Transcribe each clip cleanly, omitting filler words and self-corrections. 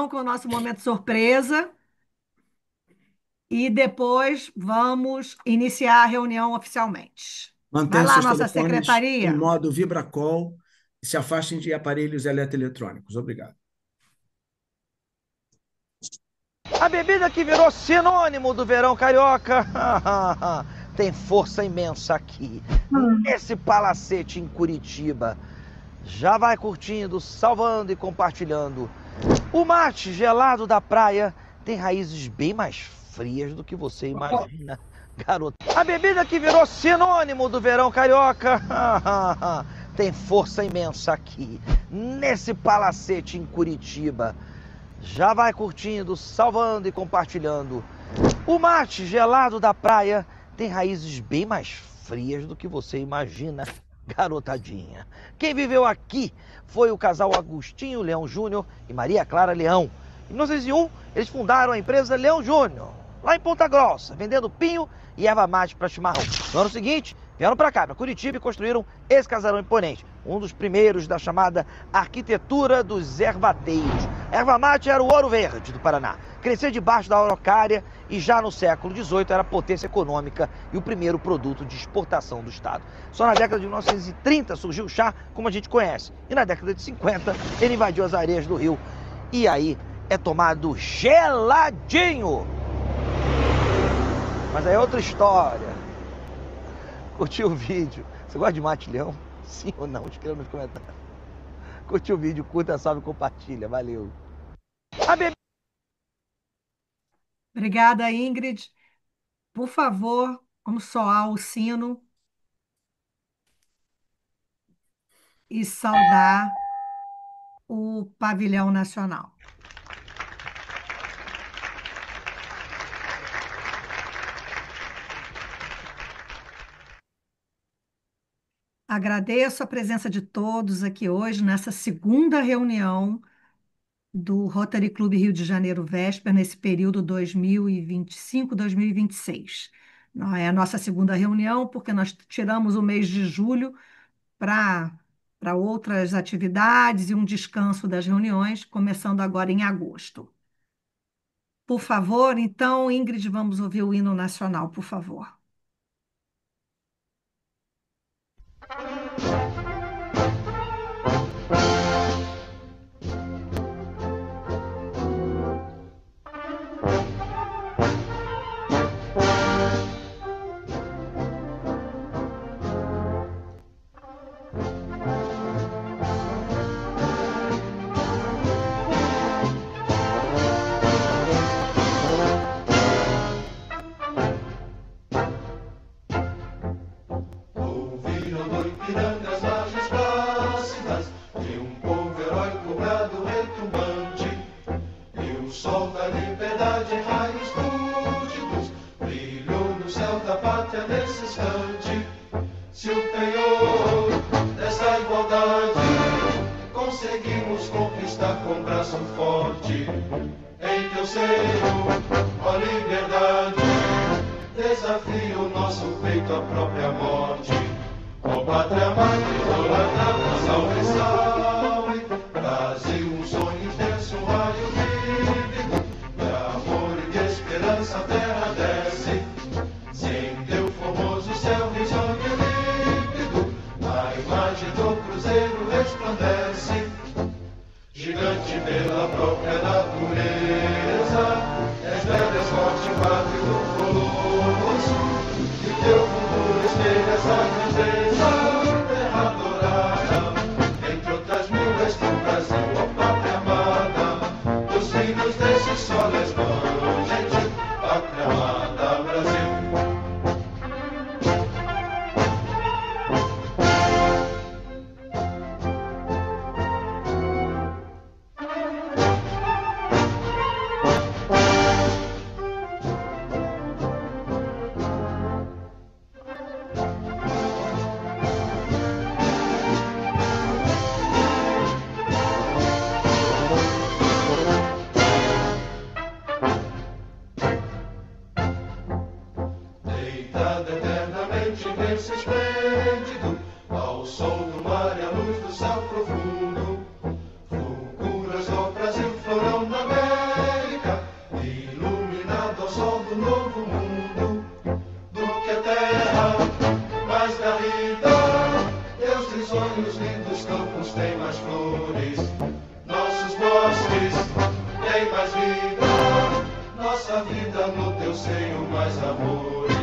com o nosso momento surpresa e depois vamos iniciar a reunião oficialmente. Vai Mantenham lá, seus nossa telefones em secretaria. modo vibracol e se afastem de aparelhos eletroeletrônicos. Obrigado. A bebida que virou sinônimo do verão carioca tem força imensa aqui, nesse palacete em Curitiba. Já vai curtindo, salvando e compartilhando. O mate gelado da praia tem raízes bem mais frias do que você imagina, garoto. A bebida que virou sinônimo do verão carioca tem força imensa aqui, nesse palacete em Curitiba. Já vai curtindo, salvando e compartilhando. O mate gelado da praia tem raízes bem mais frias do que você imagina, garotadinha. Quem viveu aqui foi o casal Agostinho Leão Júnior e Maria Clara Leão. Em 1901, eles fundaram a empresa Leão Júnior, lá em Ponta Grossa, vendendo pinho e erva mate para chimarrão. No ano seguinte, vieram para cá, para Curitiba, e construíram esse casarão imponente, um dos primeiros da chamada arquitetura dos ervateiros. A erva mate era o ouro verde do Paraná, crescia debaixo da araucária e já no século XVIII era potência econômica e o primeiro produto de exportação do estado. Só na década de 1930 surgiu o chá como a gente conhece, e na década de 50 ele invadiu as areias do rio, e aí é tomado geladinho. Mas aí é outra história. Curtiu o vídeo? Você gosta de mate leão? Sim ou não? Escreva nos comentários. Curtiu o vídeo? Curta, salve e compartilha. Valeu. Obrigada, Ingrid. Por favor, vamos soar o sino e saudar o pavilhão nacional. Agradeço a presença de todos aqui hoje nessa segunda reunião do Rotary Clube Rio de Janeiro Vesper nesse período 2025-2026. Não é a nossa segunda reunião porque nós tiramos o mês de julho para outras atividades e um descanso das reuniões, começando agora em agosto. Por favor, então, Ingrid, vamos ouvir o hino nacional, por favor. Ouviram do Ipiranga as margens plácidas de um povo heróico, brado retumbante, e o sol da liberdade em raios lúdicos brilhou no céu da pátria nesse instante. Se o penhor dessa igualdade conseguimos conquistar com braço forte, em teu seio, ó liberdade, desafia o nosso peito à própria morte. Ó pátria amada, idolatrada, salve, salve, Brasil, um sonho intenso, um raio vívido, de amor e de esperança a terra desce, se em teu formoso céu risonho e límpido, a imagem do cruzeiro resplandece, gigante pela própria natureza, és velho, és forte, pátrio do colosso, e teu futuro espelha essa grandeza, terra adorada, entre outras mil és tu, Brasil, ó pátria amada, os filhos desse sol gente, pátria amada, Brasil. das flores, nossos bosques têm mais vida, nossa vida no teu seio mais amores.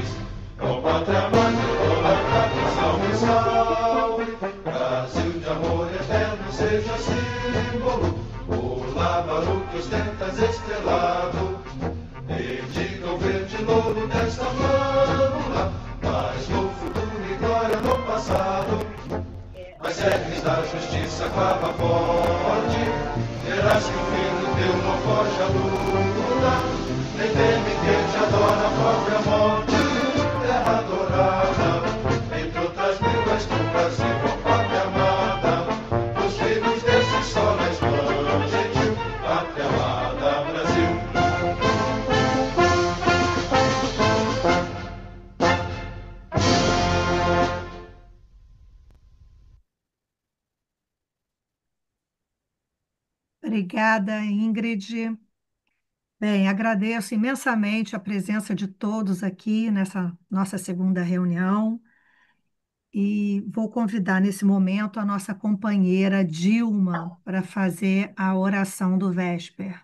Ó pátria mãe, idólatra, salve, salve, Brasil de amor eterno seja símbolo, o lábaro que ostentas estrelado, dedica o verde louro desta flâmula, mas no futuro e glória no passado. Mas serves da justiça clava forte, verás que o filho teu não foge à luta, nem teme quem te adora a própria morte. Terra adorada, entre outras mil és tu, Brasil, ó pátria amada, os filhos desse sol és mãe gentil, pátria amada, Brasil. Obrigada, Ingrid. Bem, agradeço imensamente a presença de todos aqui nessa nossa segunda reunião e vou convidar nesse momento a nossa companheira Dilma para fazer a oração do Vésper.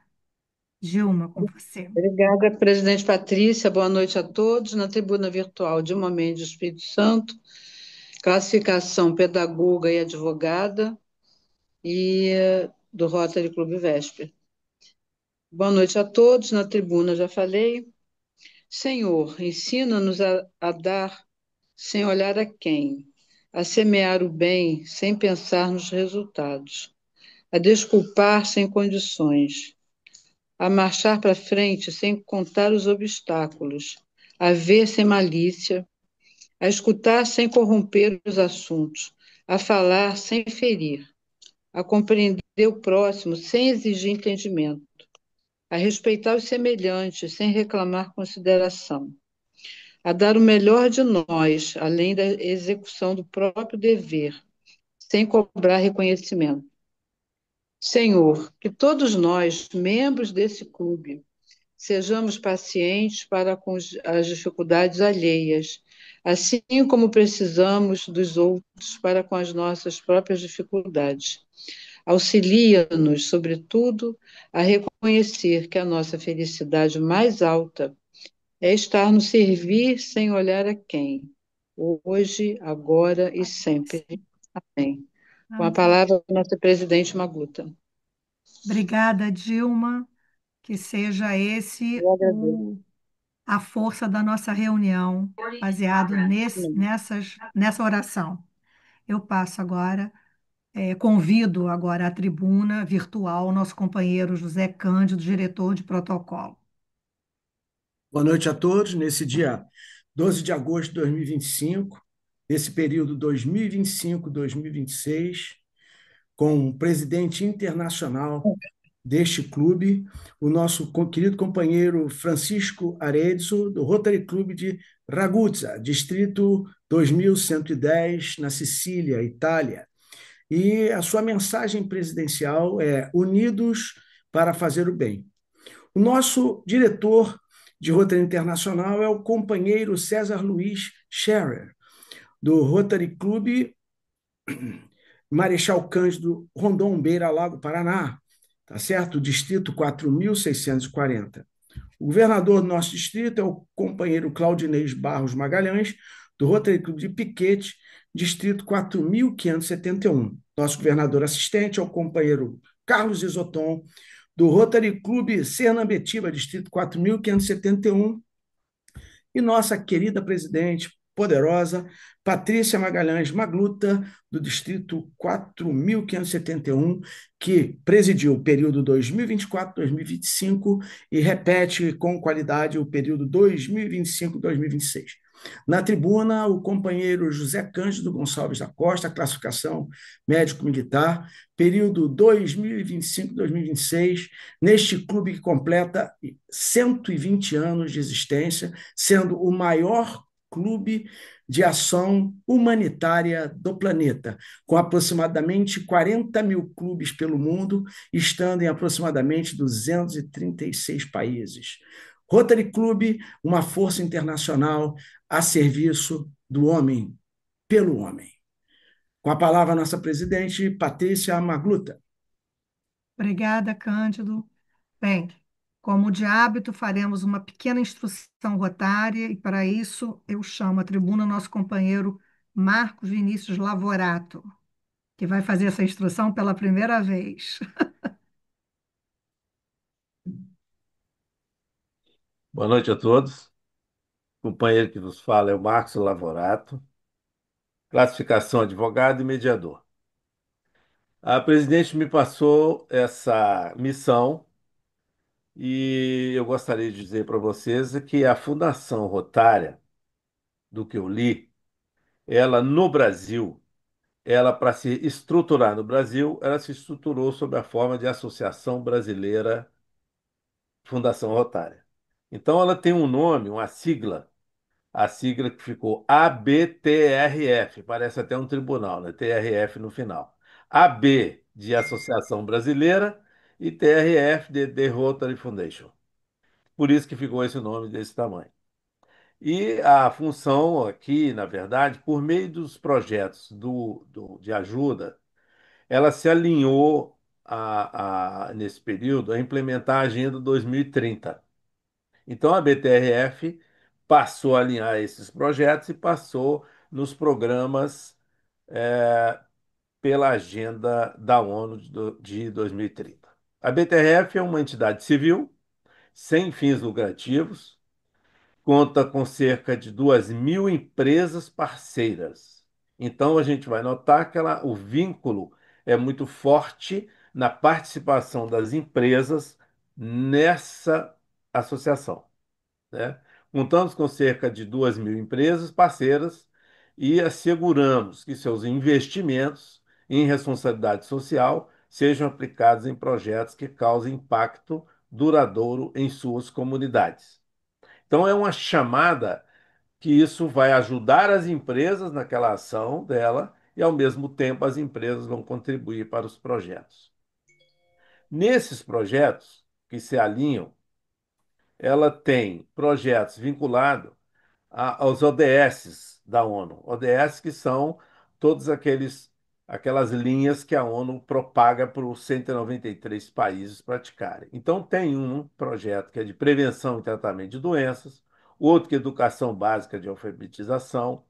Dilma, com você. Obrigada, presidente Patrícia. Boa noite a todos. Na tribuna virtual, Dilma Mendes, Espírito Santo, classificação pedagoga e advogada, e do Rotary Clube Vésper. Boa noite a todos. Na tribuna, já falei. Senhor, ensina-nos a dar sem olhar a quem, a semear o bem sem pensar nos resultados, a desculpar sem condições, a marchar para frente sem contar os obstáculos, a ver sem malícia, a escutar sem corromper os assuntos, a falar sem ferir, a compreender o próximo sem exigir entendimento, a respeitar os semelhantes sem reclamar consideração, a dar o melhor de nós, além da execução do próprio dever, sem cobrar reconhecimento. Senhor, que todos nós, membros desse clube, sejamos pacientes para com as dificuldades alheias, assim como precisamos dos outros para com as nossas próprias dificuldades. Auxilia-nos, sobretudo, a reconhecer que a nossa felicidade mais alta é estar no servir sem olhar a quem, hoje, agora e sempre. Amém. Com a palavra, nossa presidente Magluta. Obrigada, Dilma. Que seja esse a força da nossa reunião, baseado nessa oração. Eu passo agora, convido agora à tribuna virtual o nosso companheiro José Cândido, diretor de protocolo. Boa noite a todos. Nesse dia 12 de agosto de 2025, nesse período 2025-2026, com o presidente internacional deste clube, o nosso querido companheiro Francisco Arezzo, do Rotary Clube de Ragusa, distrito 2110, na Sicília, Itália. E a sua mensagem presidencial é Unidos para fazer o bem. O nosso diretor de Rotary Internacional é o companheiro César Luiz Scherer, do Rotary Clube Marechal Cândido Rondon Beira Lago, Paraná, tá certo? Distrito 4.640. O governador do nosso distrito é o companheiro Claudinei Barros Magalhães, do Rotary Clube de Piquete, distrito 4.571. Nosso governador assistente é o companheiro Carlos Isoton, do Rotary Clube Sernambetiba, distrito 4.571. E nossa querida presidente, poderosa, Patrícia Magalhães Magluta, do distrito 4.571, que presidiu o período 2024-2025 e repete com qualidade o período 2025-2026. Na tribuna, o companheiro José Cândido Gonçalves da Costa, classificação médico-militar, período 2025-2026, neste clube que completa 120 anos de existência, sendo o maior clube de ação humanitária do planeta, com aproximadamente 40 mil clubes pelo mundo, estando em aproximadamente 236 países. Rotary Clube, uma força internacional a serviço do homem, pelo homem. Com a palavra, a nossa presidente, Patrícia Magluta. Obrigada, Cândido. Bem, como de hábito, faremos uma pequena instrução rotária e, para isso, eu chamo à tribuna nosso companheiro Marcos Vinícius Lavorato, que vai fazer essa instrução pela primeira vez. Boa noite a todos. O companheiro que vos fala é o Marcos Lavorato, classificação advogado e mediador. A presidente me passou essa missão e eu gostaria de dizer para vocês que a Fundação Rotária, do que eu li, ela no Brasil, ela para se estruturar no Brasil, ela se estruturou sob a forma de Associação Brasileira Fundação Rotária. Então ela tem um nome, uma sigla. A sigla que ficou ABTRF, parece até um tribunal, né? TRF no final. AB de Associação Brasileira e TRF de The Rotary Foundation. Por isso que ficou esse nome desse tamanho. E a função aqui, na verdade, por meio dos projetos de ajuda, ela se alinhou nesse período a implementar a Agenda 2030. Então, a BTRF passou a alinhar esses projetos e passou nos programas pela Agenda da ONU de 2030. A BTRF é uma entidade civil, sem fins lucrativos, conta com cerca de 2.000 empresas parceiras. Então, a gente vai notar que o vínculo é muito forte na participação das empresas nessa associação, né? Contamos com cerca de 2.000 empresas parceiras e asseguramos que seus investimentos em responsabilidade social sejam aplicados em projetos que causem impacto duradouro em suas comunidades. Então, é uma chamada que isso vai ajudar as empresas naquela ação dela e, ao mesmo tempo, as empresas vão contribuir para os projetos. Nesses projetos que se alinham, ela tem projetos vinculados aos ODS da ONU. ODS que são todos aquelas linhas que a ONU propaga para os 193 países praticarem. Então, tem um projeto que é de prevenção e tratamento de doenças, outro que é educação básica de alfabetização,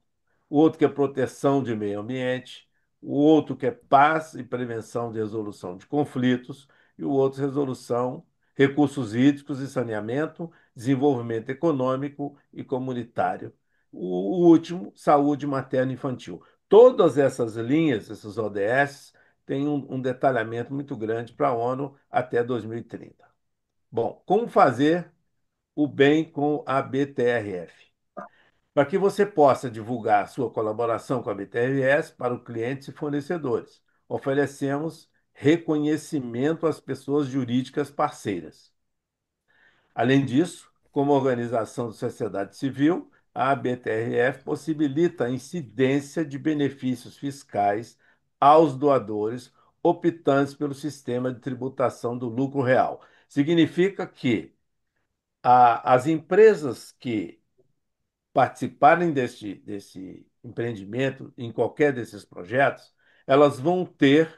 o outro que é proteção de meio ambiente, o outro que é paz e prevenção de resolução de conflitos, e o outro resolução, recursos hídricos e saneamento, desenvolvimento econômico e comunitário. O último, saúde materna e infantil. Todas essas linhas, esses ODS, têm um detalhamento muito grande para a ONU até 2030. Bom, como fazer o bem com a BTRF? Para que você possa divulgar sua colaboração com a BTRS para os clientes e fornecedores. Oferecemos reconhecimento às pessoas jurídicas parceiras. Além disso, como organização da sociedade civil, a BTRF possibilita a incidência de benefícios fiscais aos doadores optantes pelo sistema de tributação do lucro real. Significa que as empresas que participarem desse empreendimento, em qualquer desses projetos, elas vão ter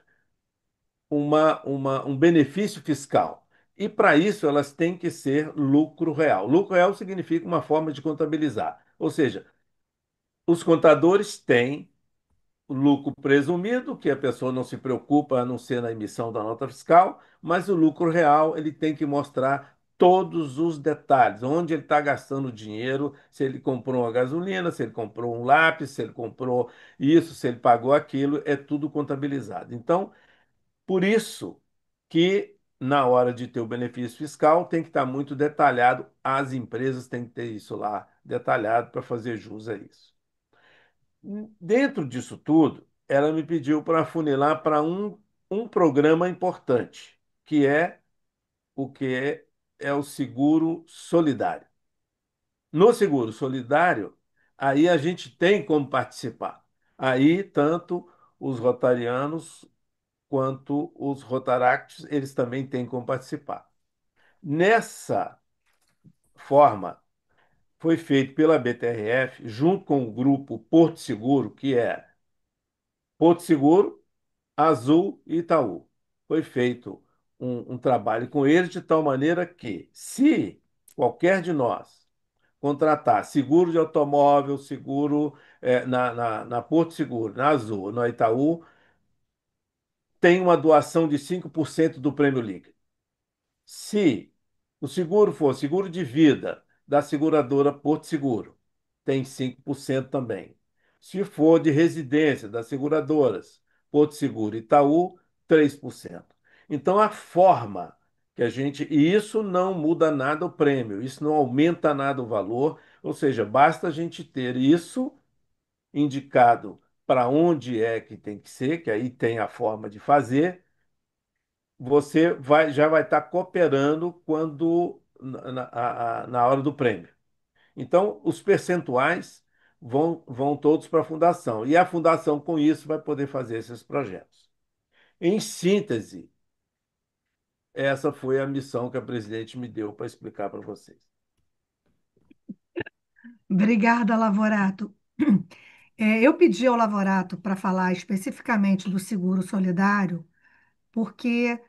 um benefício fiscal. E para isso elas têm que ser lucro real. Lucro real significa uma forma de contabilizar. Ou seja, os contadores têm o lucro presumido, que a pessoa não se preocupa a não ser na emissão da nota fiscal, mas o lucro real ele tem que mostrar todos os detalhes, onde ele está gastando dinheiro, se ele comprou uma gasolina, se ele comprou um lápis, se ele comprou isso, se ele pagou aquilo, é tudo contabilizado. Então, por isso que na hora de ter o benefício fiscal tem que estar muito detalhado, as empresas têm que ter isso lá detalhado para fazer jus a isso. Dentro disso tudo, ela me pediu para funilar para um programa importante, que é o o seguro solidário. No seguro solidário, aí a gente tem como participar. Aí, tanto os rotarianos quanto os rotaractos, eles também têm como participar. Nessa forma, foi feito pela BTRF, junto com o grupo Porto Seguro, que é Porto Seguro, Azul e Itaú. Foi feito um trabalho com eles de tal maneira que, se qualquer de nós contratar seguro de automóvel, seguro na Porto Seguro, na Azul, na Itaú, tem uma doação de 5% do prêmio líquido. Se o seguro for seguro de vida da seguradora Porto Seguro, tem 5% também. Se for de residência das seguradoras Porto Seguro e Itaú, 3%. Então, a forma que a gente. E isso não muda nada o prêmio, isso não aumenta nada o valor, ou seja, basta a gente ter isso indicado para onde é que tem que ser, que aí tem a forma de fazer, já vai estar cooperando quando na hora do prêmio. Então, os percentuais vão todos para a fundação. E a fundação, com isso, vai poder fazer esses projetos. Em síntese, essa foi a missão que a presidente me deu para explicar para vocês. Obrigada, Lavorato. Eu pedi ao Lavorato para falar especificamente do seguro solidário, porque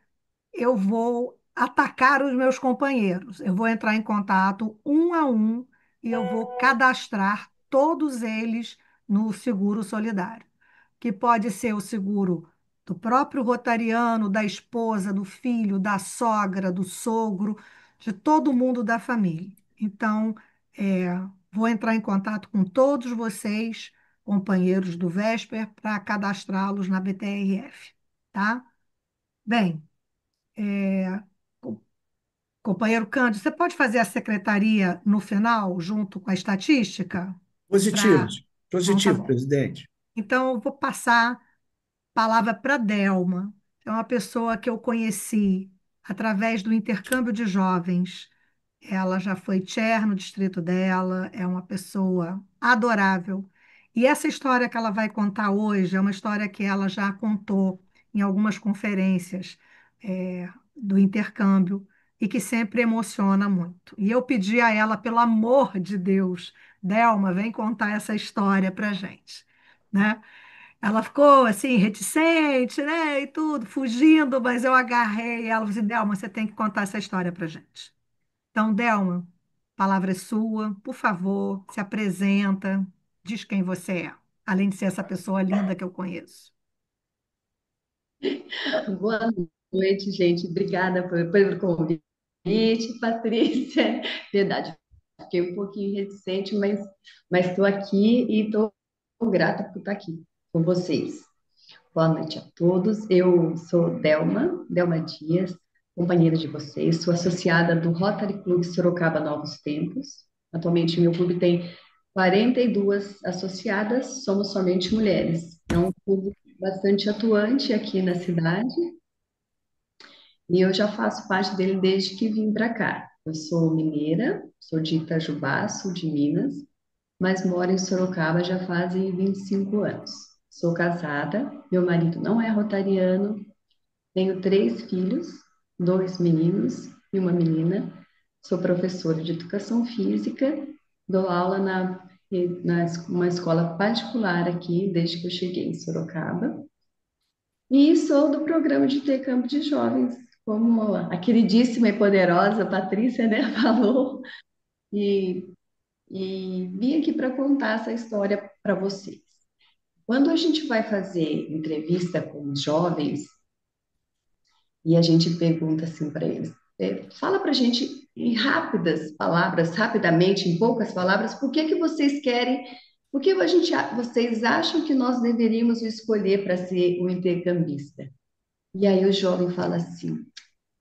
eu vou atacar os meus companheiros. Eu vou entrar em contato um a um e eu vou cadastrar todos eles no seguro solidário, que pode ser o seguro do próprio rotariano, da esposa, do filho, da sogra, do sogro, de todo mundo da família. Então, é, vou entrar em contato com todos vocês, companheiros do Vesper, para cadastrá-los na BTRF, tá? Bem, companheiro Cândido, você pode fazer a secretaria no final, junto com a estatística? Positivo, Pra... Então, tá positivo, bom. presidente. Então, eu vou passar a palavra para Delma. É uma pessoa que eu conheci através do intercâmbio de jovens. Ela já foi chair no distrito dela, é uma pessoa adorável. E essa história que ela vai contar hoje é uma história que ela já contou em algumas conferências, do intercâmbio e que sempre emociona muito. E eu pedi a ela, pelo amor de Deus, Delma, vem contar essa história para gente, né? Ela ficou assim, reticente, né? E tudo, fugindo, mas eu agarrei ela e falei assim, Delma, você tem que contar essa história para gente. Então, Delma, a palavra é sua, por favor, se apresenta, diz quem você é, além de ser essa pessoa linda que eu conheço. Boa noite, gente. Obrigada pelo convite, Patrícia. Verdade, fiquei um pouquinho reticente, mas estou aqui e estou grata por estar aqui com vocês. Boa noite a todos. Eu sou Delma Dias, companheira de vocês. Sou associada do Rotary Clube Sorocaba Novos Tempos. Atualmente, meu clube tem 42 associadas, somos somente mulheres. É um clube bastante atuante aqui na cidade e eu já faço parte dele desde que vim para cá. Eu sou mineira, sou de Itajubá, sul de Minas, mas moro em Sorocaba já fazem 25 anos. Sou casada, meu marido não é rotariano, tenho 3 filhos, 2 meninos e uma menina. Sou professora de educação física, dou aula uma escola particular aqui desde que eu cheguei em Sorocaba. E sou do programa de intercâmbio de jovens, como a queridíssima e poderosa Patrícia, né, falou, e, e vim aqui para contar essa história para vocês. Quando a gente vai fazer entrevista com os jovens e a gente pergunta assim para eles, fala para a gente em rápidas palavras, rapidamente, em poucas palavras, por que que vocês querem, por que vocês acham que nós deveríamos escolher para ser um intercambista? E aí o jovem fala assim,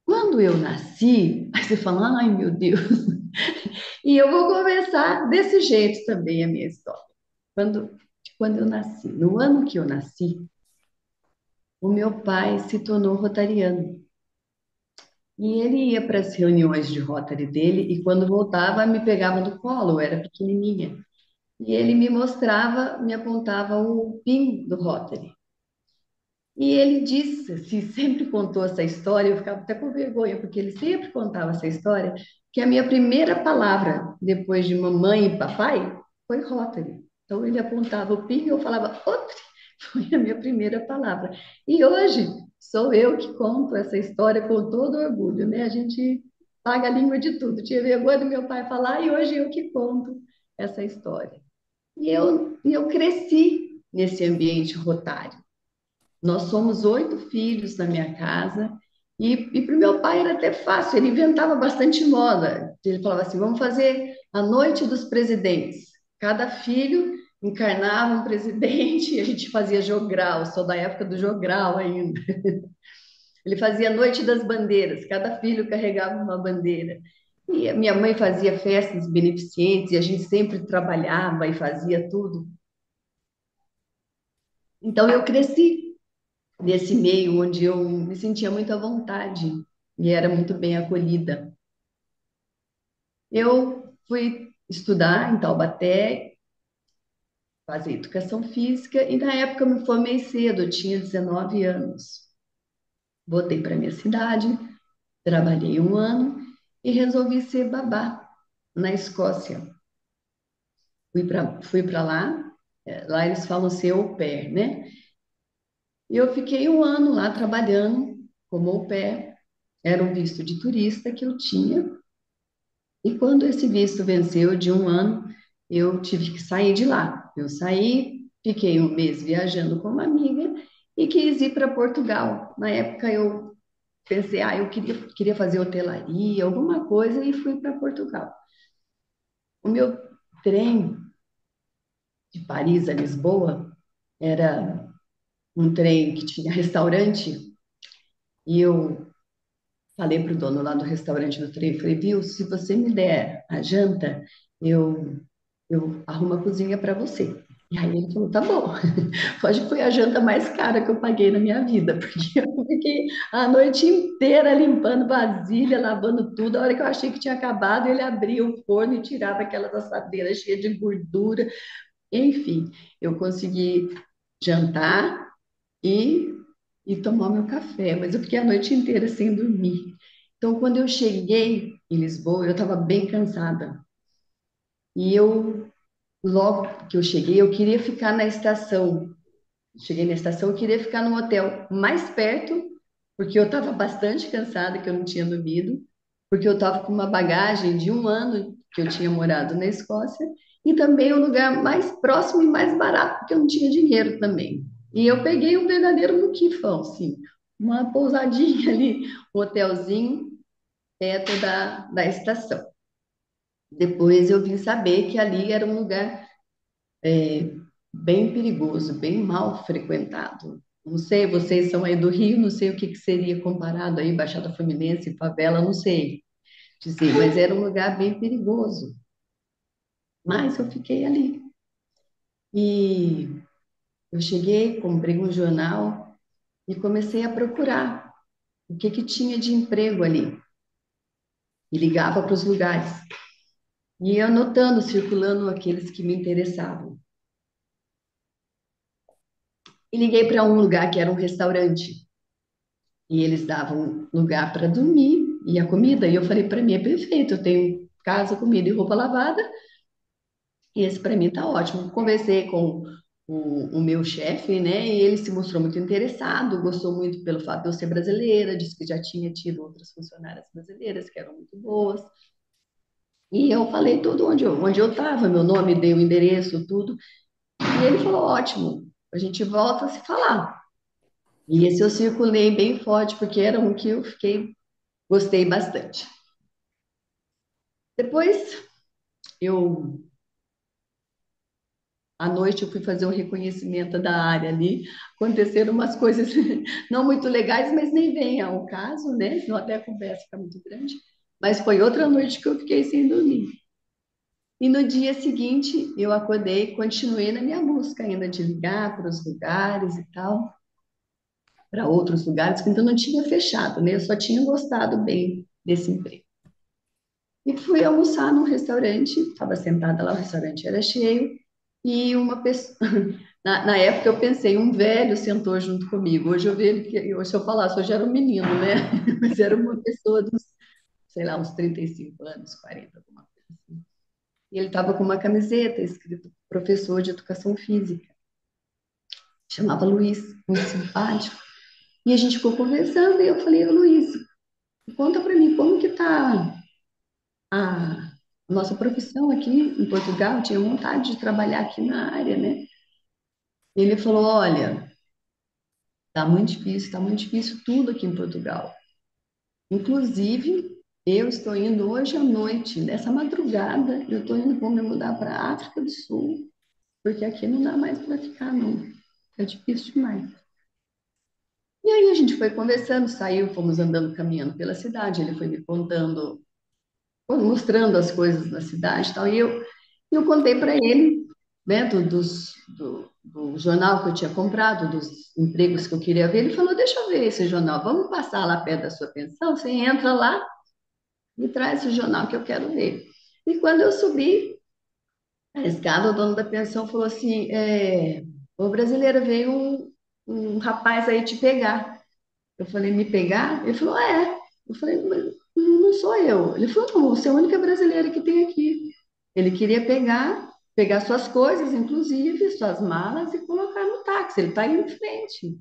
quando eu nasci, aí você fala, ai meu Deus, e eu vou começar desse jeito também a minha história. Quando eu nasci, no ano que eu nasci, o meu pai se tornou rotariano. E ele ia para as reuniões de Rotary dele e quando voltava me pegava no colo, eu era pequenininha. E ele me mostrava, me apontava o PIN do Rotary. E ele disse, assim, sempre contou essa história, eu ficava até com vergonha, porque ele sempre contava essa história, que a minha primeira palavra, depois de mamãe e papai, foi Rotary. Então ele apontava o PIN e eu falava, Rotary, Foi a minha primeira palavra. E hoje sou eu que conto essa história com todo orgulho, né? A gente paga a língua de tudo. Tinha vergonha do meu pai falar e hoje eu que conto essa história. E eu cresci nesse ambiente rotário. Nós somos 8 filhos na minha casa e para o meu pai era até fácil, ele inventava bastante moda. Ele falava assim: vamos fazer a noite dos presidentes. Cada filho encarnava um presidente e a gente fazia jogral, sou da época do jogral ainda. Ele fazia a noite das bandeiras, cada filho carregava uma bandeira. E a minha mãe fazia festas beneficentes e a gente sempre trabalhava e fazia tudo. Então eu cresci nesse meio onde eu me sentia muito à vontade e era muito bem acolhida. Eu fui estudar em Taubaté, fazer educação física e na época eu me formei cedo, eu tinha 19 anos. Voltei para minha cidade, trabalhei um ano e resolvi ser babá na Escócia. Fui para lá, lá eles falam ser au pair, né? E eu fiquei um ano lá trabalhando como au pair. Era um visto de turista que eu tinha. E quando esse visto venceu de um ano, eu tive que sair de lá. Eu saí, fiquei um mês viajando com uma amiga e quis ir para Portugal. Na época eu pensei, eu queria fazer hotelaria, alguma coisa, e fui para Portugal. O meu trem de Paris a Lisboa era um trem que tinha restaurante e eu falei para o dono lá do restaurante do trem, falei, viu, se você me der a janta, eu, eu arrumo a cozinha para você. E aí ele falou, tá bom. Hoje foi a janta mais cara que eu paguei na minha vida, porque eu fiquei a noite inteira limpando vasilha, lavando tudo. A hora que eu achei que tinha acabado, ele abria o forno e tirava aquelas assadeiras cheias de gordura. Enfim, eu consegui jantar e, e tomar meu café, mas eu fiquei a noite inteira sem dormir. Então, quando eu cheguei em Lisboa, eu estava bem cansada. E logo que eu cheguei, eu queria ficar na estação. Cheguei na estação, eu queria ficar num hotel mais perto, porque eu estava bastante cansada, que eu não tinha dormido, porque eu estava com uma bagagem de um ano que eu tinha morado na Escócia, e também um lugar mais próximo e mais barato, porque eu não tinha dinheiro também. E eu peguei um verdadeiro muquifão, assim, uma pousadinha ali, um hotelzinho perto da estação. Depois eu vim saber que ali era um lugar bem perigoso, bem mal frequentado. Não sei, vocês são aí do Rio, não sei o que seria comparado aí, Baixada Fluminense, favela, não sei dizer, mas era um lugar bem perigoso. Mas eu fiquei ali. E eu cheguei, comprei um jornal e comecei a procurar o que tinha de emprego ali. E ligava para os lugares. E ia anotando, circulando aqueles que me interessavam. E liguei para um lugar que era um restaurante. E eles davam lugar para dormir e a comida. E eu falei, para mim é perfeito, eu tenho casa, comida e roupa lavada, e esse para mim tá ótimo. Conversei com o meu chefe, né? E ele se mostrou muito interessado, gostou muito pelo fato de eu ser brasileira, disse que já tinha tido outras funcionárias brasileiras que eram muito boas. E eu falei tudo onde eu estava, meu nome, dei o endereço, tudo. E ele falou, ótimo, a gente volta a se falar. E esse eu circulei bem forte, porque era um que eu gostei bastante. Depois, eu, à noite, eu fui fazer o reconhecimento da área ali. Aconteceram umas coisas não muito legais, mas nem vem ao caso, né? Senão até a conversa fica muito grande. Mas foi outra noite que eu fiquei sem dormir. E no dia seguinte, eu acordei e continuei na minha busca ainda de ligar para os lugares e tal, para outros lugares que ainda não tinha fechado, né? Eu só tinha gostado bem desse emprego. E fui almoçar num restaurante, estava sentada lá, o restaurante era cheio, e uma pessoa. Na época eu pensei, um velho sentou junto comigo. Hoje eu vejo que, se eu falasse, hoje era um menino, né? Mas era uma pessoa dos, sei lá, uns 35 anos, 40, alguma coisa assim. E ele estava com uma camiseta escrito professor de educação física. chamava Luiz, muito simpático. E a gente ficou conversando e eu falei, "Ô, Luiz, conta para mim como que tá a nossa profissão aqui em Portugal. Eu tinha vontade de trabalhar aqui na área, né? E ele falou, olha, tá muito difícil tudo aqui em Portugal. Inclusive, eu estou indo hoje à noite, nessa madrugada, eu estou indo, vou me mudar para a África do Sul, porque aqui não dá mais para ficar, não. É difícil demais. E aí a gente foi conversando, saiu, fomos andando, caminhando pela cidade, ele foi me contando, foi mostrando as coisas na cidade e tal, e eu contei para ele, né, do jornal que eu tinha comprado, dos empregos que eu queria ver. Ele falou, deixa eu ver esse jornal, vamos passar lá perto da sua pensão, você entra lá, me traz o jornal que eu quero ver. E quando eu subi a escada, o dono da pensão falou assim: ô brasileira, veio um rapaz aí te pegar. Eu falei: me pegar? Ele falou: é. Eu falei: mas não sou eu. Ele falou: não, você é a única brasileira que tem aqui. Ele queria pegar suas coisas, inclusive suas malas, e colocar no táxi. Ele está aí em frente. Eu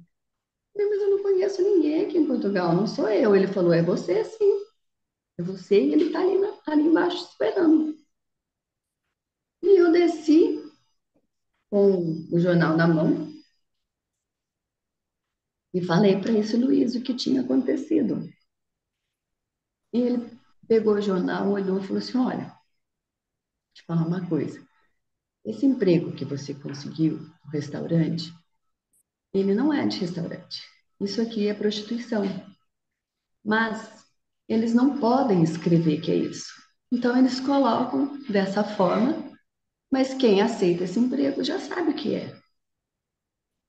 falei, mas eu não conheço ninguém aqui em Portugal, não sou eu. Ele falou: é você sim. É você e ele está ali, ali embaixo esperando. E eu desci com o jornal na mão e falei para esse Luiz o que tinha acontecido. E ele pegou o jornal, olhou e falou assim: olha, vou te falar uma coisa. Esse emprego que você conseguiu no restaurante, ele não é de restaurante. Isso aqui é prostituição. Mas eles não podem escrever que é isso. Então eles colocam dessa forma, mas quem aceita esse emprego já sabe o que é.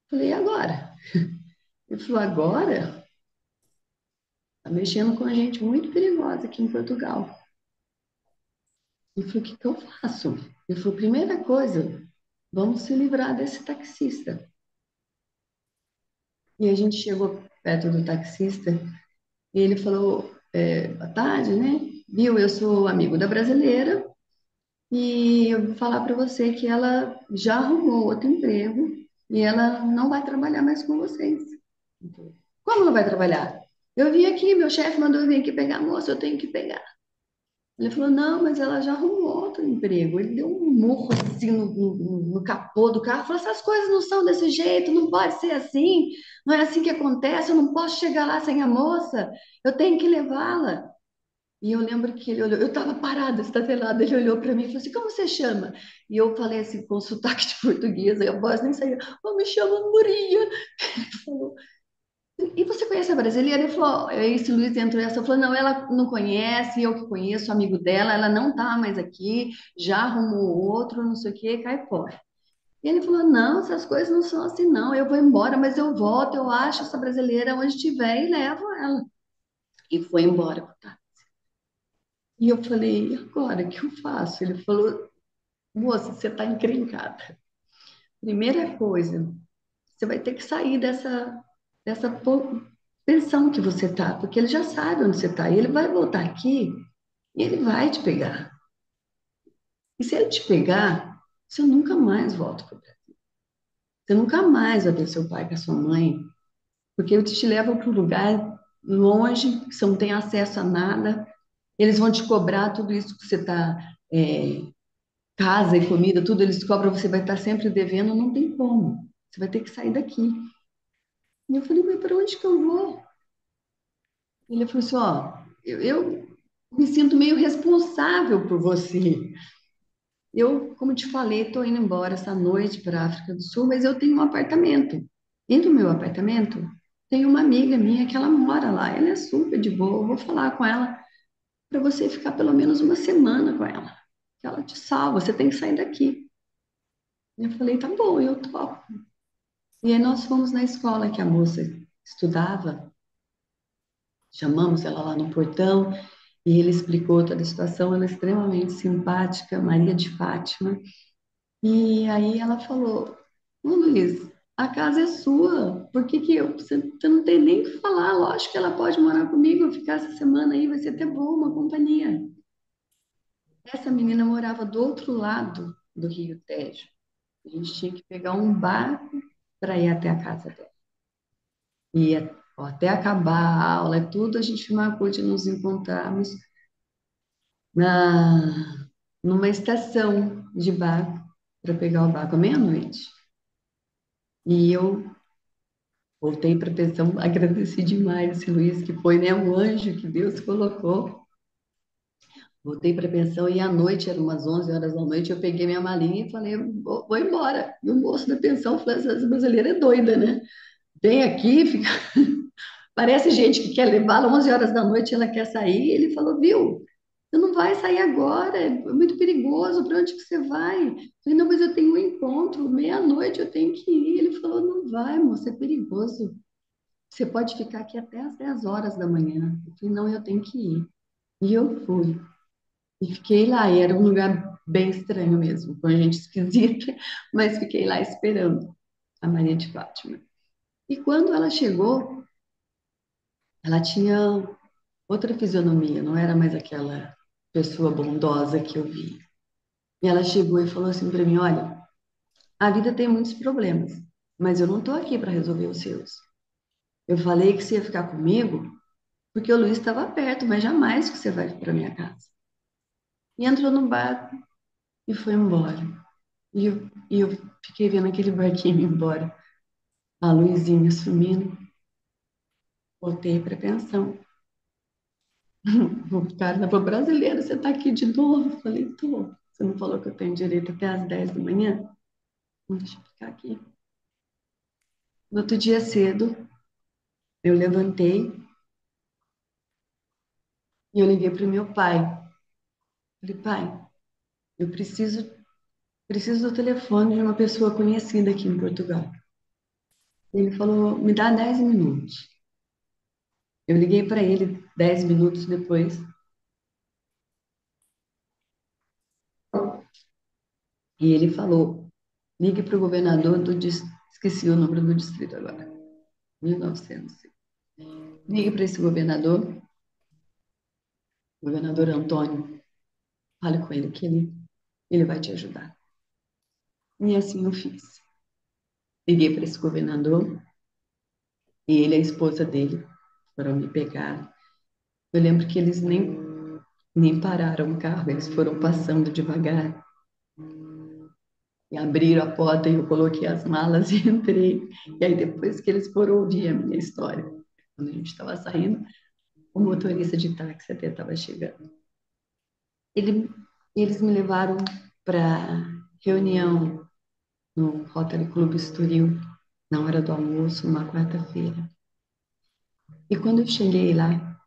Falei, e agora? Ele falou, agora? Está mexendo com gente muito perigosa aqui em Portugal. Ele falou, o que que eu faço? Ele falou, primeira coisa, vamos se livrar desse taxista. E a gente chegou perto do taxista e ele falou, boa tarde, né? Viu, eu sou amigo da brasileira e eu vou falar para você que ela já arrumou outro emprego e ela não vai trabalhar mais com vocês. Como não vai trabalhar? Eu vim aqui, meu chefe mandou eu vir aqui pegar a moça, eu tenho que pegar. Ele falou, não, mas ela já arrumou outro emprego. Ele deu um murro assim no capô do carro, falou, essas coisas não são desse jeito, não pode ser assim, não é assim que acontece, eu não posso chegar lá sem a moça, eu tenho que levá-la. E eu lembro que ele olhou, eu estava parada, estatelada, ele olhou para mim e falou assim, como você chama? E eu falei assim, com sotaque de português, aí a voz nem saía, oh, me chama Maria. Ele falou, e você conhece a brasileira? Ele falou, esse Luiz entrou essa, falou, não, ela não conhece, eu que conheço, amigo dela, ela não tá mais aqui, já arrumou outro, não sei o que, cai fora. E ele falou, não, essas coisas não são assim, não, eu vou embora, mas eu volto, eu acho essa brasileira onde estiver e levo ela. E foi embora, tá? E eu falei, e agora, o que eu faço? Ele falou, moça, você tá encrencada. Primeira coisa, você vai ter que sair dessa pensão que você tá, porque ele já sabe onde você tá. E ele vai voltar aqui e ele vai te pegar. E se ele te pegar, você nunca mais volta para o Brasil. Você nunca mais vai ver seu pai com a sua mãe, porque eles te levam para um lugar longe, que você não tem acesso a nada. Eles vão te cobrar tudo isso que você está, casa e comida, tudo eles cobram, você vai estar sempre devendo, não tem como. Você vai ter que sair daqui. E eu falei, mas para onde que eu vou? Ele falou assim, ó, eu me sinto meio responsável por você. Eu, como te falei, estou indo embora essa noite para a África do Sul, mas eu tenho um apartamento. E no meu apartamento tem uma amiga minha que ela mora lá. Ela é super de boa. Eu vou falar com ela para você ficar pelo menos uma semana com ela. Que ela te salva, você tem que sair daqui. E eu falei, tá bom, eu topo. E aí nós fomos na escola que a moça estudava, chamamos ela lá no portão e ele explicou toda a situação. Ela é extremamente simpática, Maria de Fátima. E aí ela falou: Ô Luiz, a casa é sua, por que que você não tem nem o que falar? Lógico que ela pode morar comigo, ficar essa semana aí, vai ser até bom, uma companhia. Essa menina morava do outro lado do Rio Tejo. A gente tinha que pegar um barco para ir até a casa dela. E até acabar a aula e tudo, a gente marcou de nos encontrarmos numa estação de barco para pegar o barco à meia-noite. E eu voltei para a pensão, agradeci demais esse Luiz, que foi, né, um anjo que Deus colocou. Voltei para a pensão e à noite, eram umas 11 horas da noite, eu peguei minha malinha e falei, vou embora. E o moço da pensão falou, essa brasileira é doida, né? Vem aqui, fica... parece gente que quer levá-la 11 horas da noite, ela quer sair. Ele falou, viu, você não vai sair agora, é muito perigoso, para onde que você vai? Eu falei, não, mas eu tenho um encontro, meia-noite eu tenho que ir. Ele falou, não vai, moça, é perigoso. Você pode ficar aqui até às 10 horas da manhã. Eu falei, não, eu tenho que ir. E eu fui. E fiquei lá, e era um lugar bem estranho mesmo, com gente esquisita, mas fiquei lá esperando a Maria de Fátima. E quando ela chegou, ela tinha outra fisionomia, não era mais aquela pessoa bondosa que eu vi. E ela chegou e falou assim para mim: Olha, a vida tem muitos problemas, mas eu não estou aqui para resolver os seus. Eu falei que você ia ficar comigo porque o Luiz estava perto, mas jamais que você vai para minha casa. E entrou no barco e foi embora. E eu fiquei vendo aquele barquinho ir embora, a luzinha sumindo. Voltei para a pensão. O cara falou, brasileiro, você está aqui de novo? Eu falei, tô. Você não falou que eu tenho direito até às 10 da manhã? Deixa eu ficar aqui. No outro dia cedo, eu levantei e eu liguei para o meu pai. Falei, pai, eu preciso do telefone de uma pessoa conhecida aqui em Portugal. Ele falou, me dá 10 minutos. Eu liguei para ele 10 minutos depois. E ele falou, ligue para o governador do distrito. Esqueci o número do distrito agora. 1900. Ligue para esse governador Antônio. Fale com ele que ele vai te ajudar. E assim eu fiz. Liguei para esse governador e ele e a esposa dele foram me pegar. Eu lembro que eles nem pararam o carro, eles foram passando devagar e abriram a porta e eu coloquei as malas e entrei. E aí depois que eles foram ouvir a minha história, quando a gente estava saindo, o motorista de táxi até estava chegando. Ele, eles me levaram para reunião no Rotary Club Estoril, na hora do almoço, uma quarta-feira. E quando eu cheguei lá,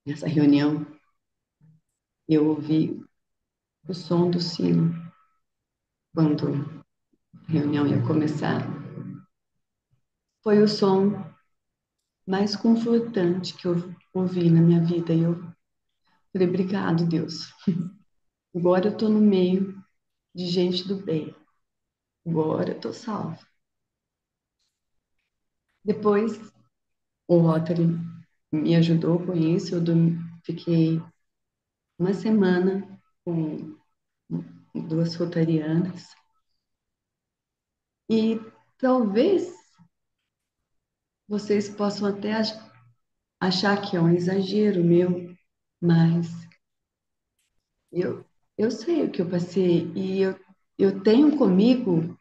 nessa reunião, eu ouvi o som do sino. Quando a reunião ia começar, foi o som mais confortante que eu ouvi na minha vida. E eu falei, obrigado, Deus. Agora eu estou no meio de gente do bem. Agora eu estou salva. Depois, o Rotary me ajudou com isso. Fiquei uma semana com duas rotarianas. E talvez vocês possam até achar que é um exagero meu, mas eu, eu sei o que eu passei e eu tenho comigo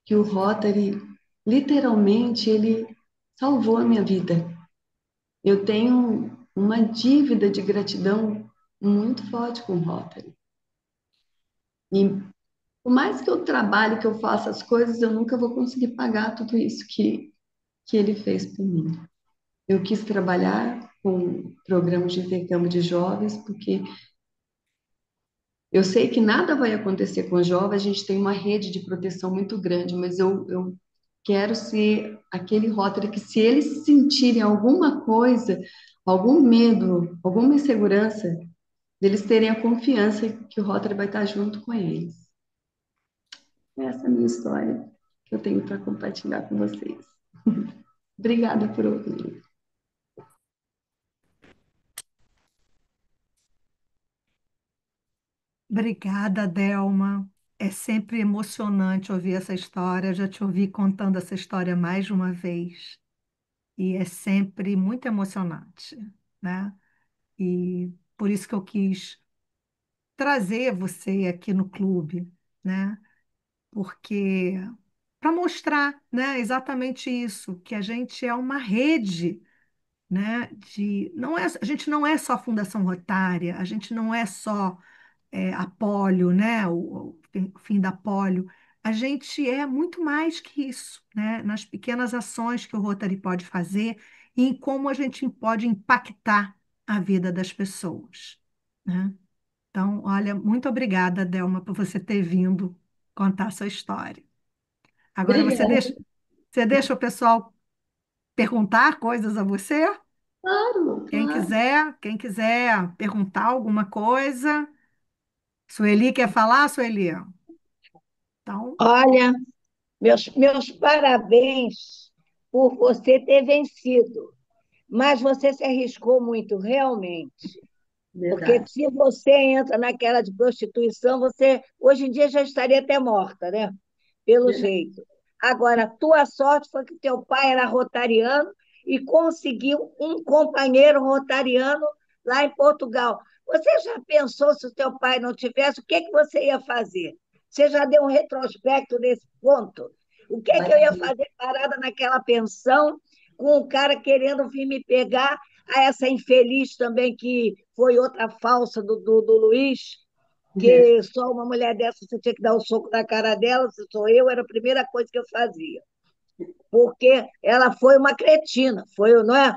que o Rotary, literalmente, ele salvou a minha vida. Eu tenho uma dívida de gratidão muito forte com o Rotary. E por mais que eu trabalhe, que eu faça as coisas, eu nunca vou conseguir pagar tudo isso que ele fez por mim. Eu quis trabalhar com programas de intercâmbio de jovens, porque eu sei que nada vai acontecer com os jovens, a gente tem uma rede de proteção muito grande, mas eu quero ser aquele Rotary que, se eles sentirem alguma coisa, algum medo, alguma insegurança, eles terem a confiança que o Rotary vai estar junto com eles. Essa é a minha história que eu tenho para compartilhar com vocês. Obrigada por ouvir. Obrigada, Delma. é sempre emocionante ouvir essa história. Já te ouvi contando essa história mais de uma vez e é sempre muito emocionante, né? E por isso que eu quis trazer você aqui no clube, né? Porque para mostrar, né, exatamente isso, que a gente é uma rede, né, não é, a gente não é só Fundação Rotária, a gente não é só a polio, né, o fim da polio, a gente é muito mais que isso, né, nas pequenas ações que o Rotary pode fazer e em como a gente pode impactar a vida das pessoas, né? Então, olha, muito obrigada, Delma, por você ter vindo contar a sua história. Agora Obrigada. você deixa o pessoal perguntar coisas a você? Claro, claro. Quem quiser perguntar alguma coisa. Sueli quer falar, Sueli? Então, Olha, meus parabéns por você ter vencido, mas você se arriscou muito, realmente. Porque Verdade. se você entra naquela de prostituição, você hoje em dia já estaria até morta, né? Pelo Verdade. jeito. Agora, tua sorte foi que teu pai era rotariano e conseguiu um companheiro rotariano lá em Portugal. Você já pensou se o teu pai não tivesse, o que que você ia fazer? Você já deu um retrospecto nesse ponto? O que que eu ia Imagina. fazer parada naquela pensão com o cara querendo vir me pegar, a essa infeliz também que foi outra falsa do Luiz, É, que só uma mulher dessa você tinha que dar um soco na cara dela, se sou eu, era a primeira coisa que eu fazia. Porque ela foi uma cretina, foi, não é?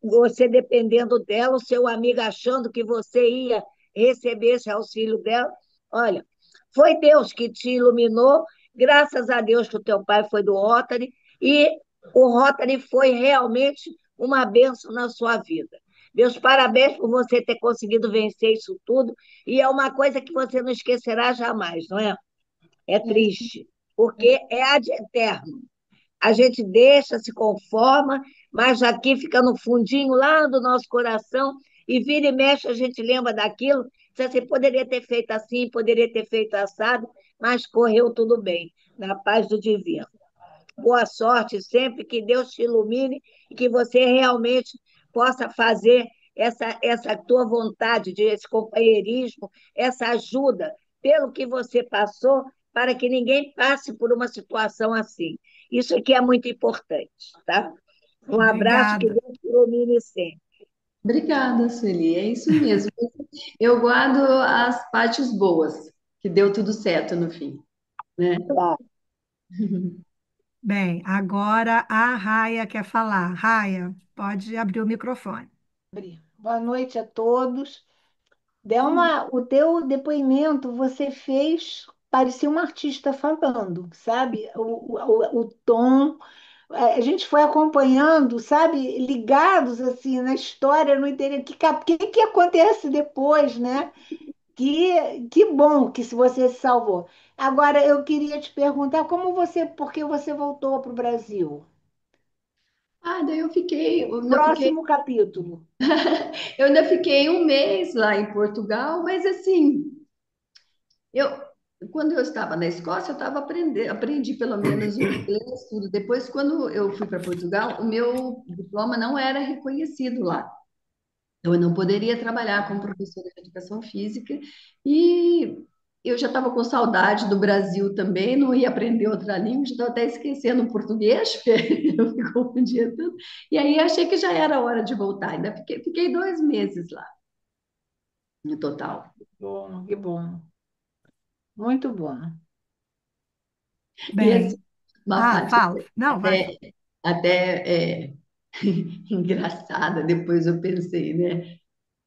Você dependendo dela, o seu amigo achando que você ia receber esse auxílio dela. Olha, foi Deus que te iluminou, graças a Deus que o teu pai foi do Rotary, e o Rotary foi realmente uma bênção na sua vida. Meus parabéns por você ter conseguido vencer isso tudo, e é uma coisa que você não esquecerá jamais, não é? É é isso. triste, porque é ad eterno. A gente deixa, se conforma, mas aqui fica no fundinho lá do nosso coração, e vira e mexe, a gente lembra daquilo, diz assim, poderia ter feito assim, poderia ter feito assado, mas correu tudo bem, na paz do divino. Boa sorte sempre, que Deus te ilumine e que você realmente possa fazer essa tua vontade, de esse companheirismo, essa ajuda pelo que você passou, para que ninguém passe por uma situação assim. Isso aqui é muito importante, tá? Um abraço, que obrigada. Deus te ilumine sempre. Obrigada, Sueli. É isso mesmo. Eu guardo as partes boas, que deu tudo certo no fim, né? Tá. Bem, agora a Raia quer falar. Raia, pode abrir o microfone. Boa noite a todos. Delma, o teu depoimento você fez parecia uma artista falando, sabe? O tom, a gente foi acompanhando, sabe? Ligados assim na história, não entendendo que acontece depois, né? Que bom que se você se salvou. Agora eu queria te perguntar por que você voltou para o Brasil? Ah, daí O próximo capítulo. eu ainda fiquei um mês lá em Portugal, mas assim, eu, quando eu estava na Escócia, eu estava aprendendo, aprendi pelo menos o inglês, tudo. Depois, quando eu fui para Portugal, o meu diploma não era reconhecido lá. Então, eu não poderia trabalhar como professora de educação física e eu já estava com saudade do Brasil também, não ia aprender outra língua, já estava até esquecendo o português, porque eu me confundia tudo. E aí achei que já era hora de voltar. Ainda fiquei 2 meses lá, no total. Bom, que bom. Muito bom. E assim, Bem, uma parte fala. Não, vai. até, até engraçada, depois eu pensei, né?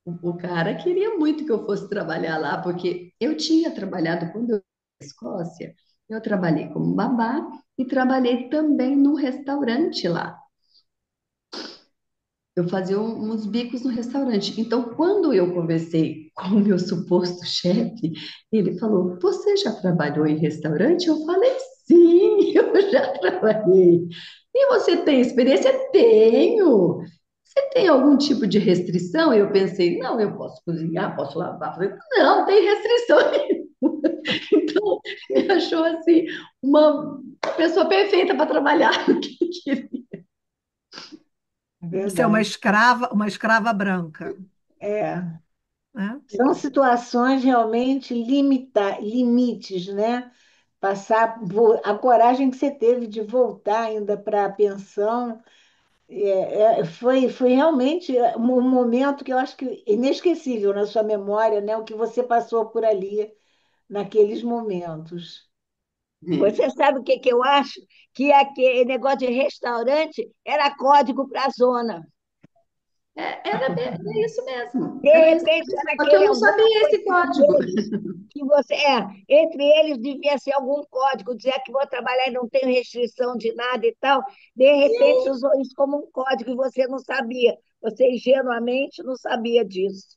O cara queria muito que eu fosse trabalhar lá, porque eu tinha trabalhado, quando eu fui na Escócia, eu trabalhei como babá e trabalhei também num restaurante lá. Eu fazia uns bicos no restaurante. Então, quando eu conversei com o meu suposto chefe, ele falou: Você já trabalhou em restaurante? Eu falei: Sim, eu já trabalhei. E você tem experiência? Tenho. você tem algum tipo de restrição? E eu pensei, não, eu posso cozinhar, posso lavar. Falei, não, tem restrição nenhuma. Então, me achou assim, uma pessoa perfeita para trabalhar no que queria. Você é Verdade. uma escrava branca, É. né? São situações realmente limites, né? A coragem que você teve de voltar ainda para a pensão, foi realmente um momento que eu acho que inesquecível na sua memória, né? O que você passou por ali naqueles momentos. Você sabe o que que eu acho? Que aquele negócio de restaurante era código para a zona. Era isso mesmo. De Era isso repente mesmo. era Só que eu aquele não alguma sabia coisa esse entre código. eles, que você entre eles devia ser algum código, dizer que vou trabalhar e não tenho restrição de nada e tal. De repente usou isso como um código e você não sabia. Você ingenuamente não sabia disso.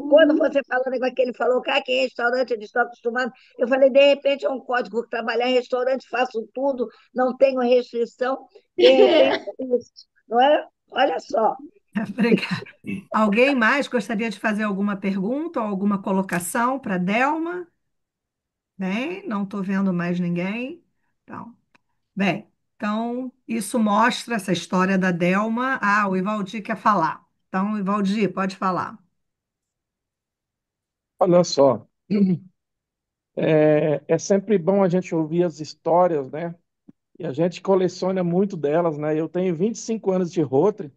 Quando Uhum. você falou o negócio que ele falou, cara, que em restaurante eles estão acostumados, eu falei, de repente é um código, trabalhar em restaurante, faço tudo, não tenho restrição, de repente é isso, não é? Olha só. Obrigada. Alguém mais gostaria de fazer alguma pergunta ou alguma colocação para Delma? Bem, não estou vendo mais ninguém. Então, bem, então isso mostra essa história da Delma. Ah, o Ivaldi quer falar. Então, Ivaldi, pode falar. Olha só, é sempre bom a gente ouvir as histórias, né? E a gente coleciona muito delas, né? Eu tenho 25 anos de Rotary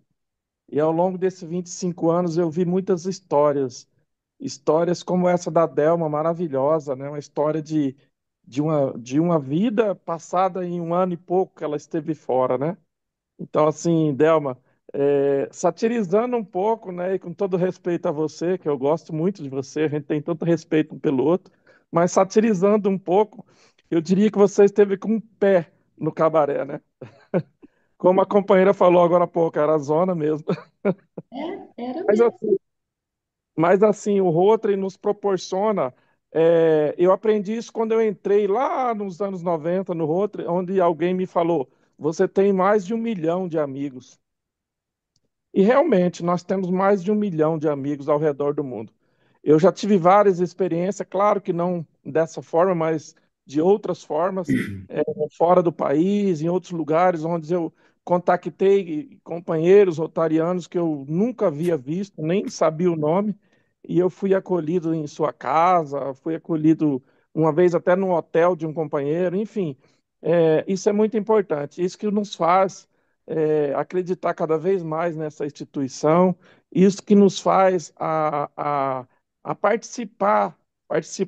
e ao longo desses 25 anos eu vi muitas histórias. Histórias como essa da Delma, maravilhosa, né? Uma história de uma vida passada em um ano e pouco que ela esteve fora, né? Então, assim, Delma, satirizando um pouco, né, e com todo respeito a você, que eu gosto muito de você, a gente tem tanto respeito um pelo outro, mas satirizando um pouco, eu diria que você esteve com um pé no cabaré, né? Como a companheira falou agora há pouco, era a zona mesmo. Era Mas mesmo. assim, mas assim, o Rotary nos proporciona. Eu aprendi isso quando eu entrei lá nos anos 90 no Rotary, onde alguém me falou: você tem mais de 1 milhão de amigos. E realmente, nós temos mais de 1 milhão de amigos ao redor do mundo. Eu já tive várias experiências, claro que não dessa forma, mas de outras formas, fora do país, em outros lugares, onde eu contactei companheiros rotarianos que eu nunca havia visto, nem sabia o nome, e eu fui acolhido em sua casa, fui acolhido uma vez até no hotel de um companheiro, enfim, isso é muito importante, isso que nos faz acreditar cada vez mais nessa instituição, isso que nos faz a participar,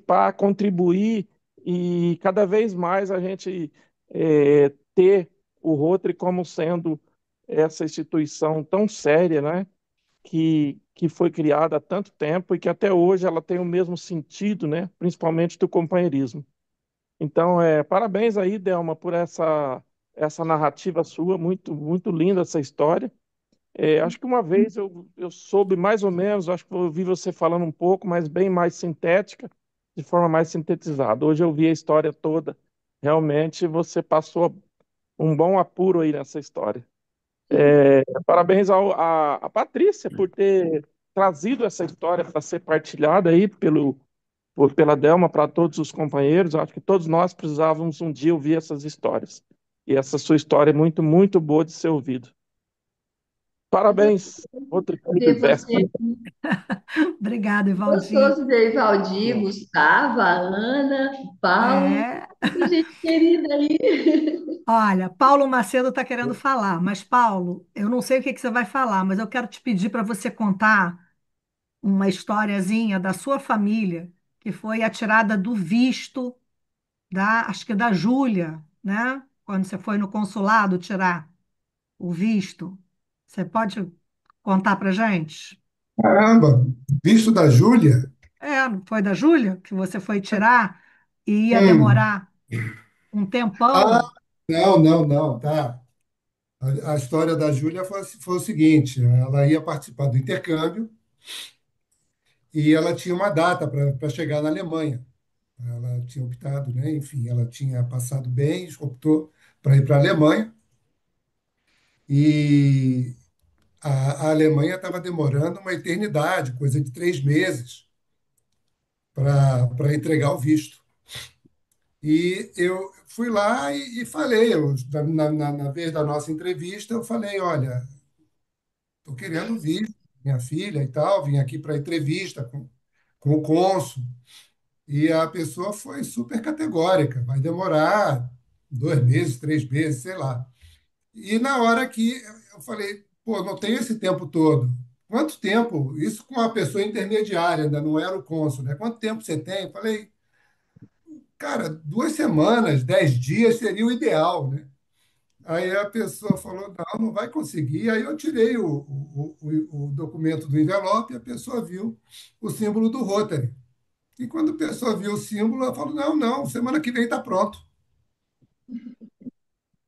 a contribuir e cada vez mais a gente ter o Rotary como sendo essa instituição tão séria, né? Que foi criada há tanto tempo e que até hoje ela tem o mesmo sentido, né? Principalmente do companheirismo. Então, parabéns aí, Delma, por essa narrativa sua, muito, muito linda essa história. Acho que uma vez eu soube mais ou menos, acho que eu ouvi você falando um pouco, mas bem mais sintética, de forma mais sintetizada. Hoje eu vi a história toda. Realmente você passou um bom apuro aí nessa história. Parabéns à Patrícia por ter trazido essa história para ser partilhada aí pela Delma para todos os companheiros. Acho que todos nós precisávamos um dia ouvir essas histórias. E essa sua história é muito, muito boa de ser ouvida. Parabéns, outro Ver Silvestre. você. Obrigada, Ivaldi. Gostoso ver Valdir, Gustavo, a Ana, o Paulo, É, muita gente querida aí. olha, Paulo Macedo está querendo falar, mas Paulo, eu não sei o que que você vai falar, mas eu quero te pedir para você contar uma historiazinha da sua família que foi a tirada do visto acho que da Júlia, né? Quando você foi no consulado tirar o visto. Você pode contar para gente? Caramba, visto da Júlia? Não foi da Júlia que você foi tirar e ia Hum. demorar um Ah, tempão? não, não, não, tá. A história da Júlia foi o seguinte: ela ia participar do intercâmbio e ela tinha uma data para chegar na Alemanha. Ela tinha optado, né? Enfim, ela tinha passado bem, optou para ir para a Alemanha e a Alemanha estava demorando uma eternidade, coisa de 3 meses, para entregar o visto. E eu fui lá e falei, na vez da nossa entrevista, eu falei, olha, estou querendo visto, minha filha e tal, vim aqui para entrevista com o cônsul. E a pessoa foi super categórica, vai demorar 2 meses, 3 meses, sei lá. E na hora que eu falei, pô, não tem esse tempo todo. Quanto tempo? Isso com uma pessoa intermediária, ainda não era o cônsul, né? Quanto tempo você tem? Eu falei, cara, 2 semanas, 10 dias seria o ideal, né? Aí a pessoa falou, não, não vai conseguir. Aí eu tirei o documento do envelope e a pessoa viu o símbolo do Rotary. E quando a pessoa viu o símbolo, ela falou, não, não, semana que vem está pronto.